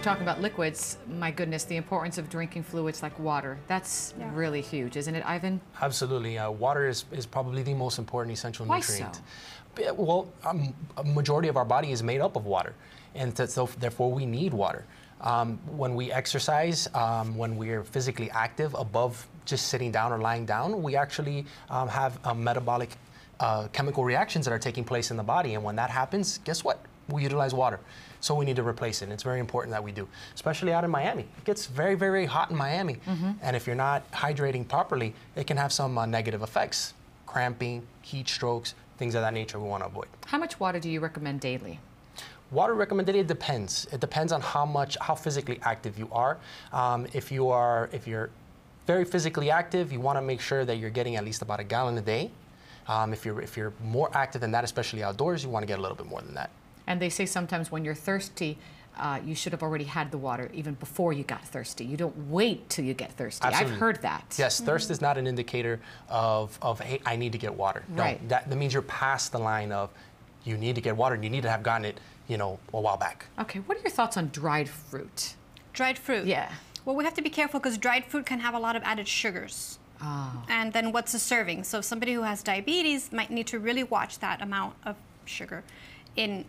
talking about liquids, my goodness, the importance of drinking fluids like water. That's really huge, isn't it, Ivan? Absolutely. Water is probably the most important essential nutrient. Why so? Well, a majority of our body is made up of water, and so therefore we need water. When we exercise, when we're physically active above just sitting down or lying down, we actually have metabolic chemical reactions that are taking place in the body. And when that happens, guess what? We utilize water. So we need to replace it. And it's very important that we do, especially out in Miami. It gets very, very hot in Miami. And if you're not hydrating properly, it can have some negative effects. Cramping, heat strokes, things of that nature we want to avoid. How much water do you recommend daily? Water recommended, it depends. It depends on how physically active you are. If you're very physically active, you want to make sure that you're getting at least about 1 gallon a day. If you're more active than that, especially outdoors, you want to get a little bit more than that. And they say sometimes when you're thirsty, you should have already had the water even before you got thirsty. You don't wait till you get thirsty. Absolutely. I've heard that. Yes, thirst is not an indicator of hey, I need to get water. Right. No, that means you're past the line of you need to get water and you need to have gotten it, you know, a while back. Okay, what are your thoughts on dried fruit? Dried fruit? Yeah. Well, we have to be careful because dried fruit can have a lot of added sugars. Oh. And then what's a serving? So somebody who has diabetes might need to really watch that amount of sugar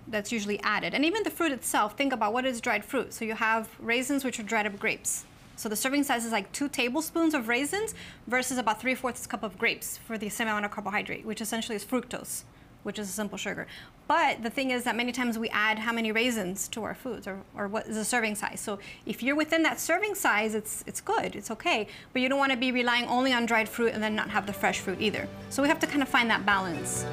that's usually added. And even the fruit itself, think about what is dried fruit. So you have raisins, which are dried up grapes. So the serving size is like 2 tablespoons of raisins versus about 3/4 cup of grapes for the same amount of carbohydrate, which essentially is fructose, which is a simple sugar. But the thing is that many times we add how many raisins to our foods, or what is the serving size. So if you're within that serving size, it's good, it's okay. But you don't want to be relying only on dried fruit and then not have the fresh fruit either. So we have to kind of find that balance.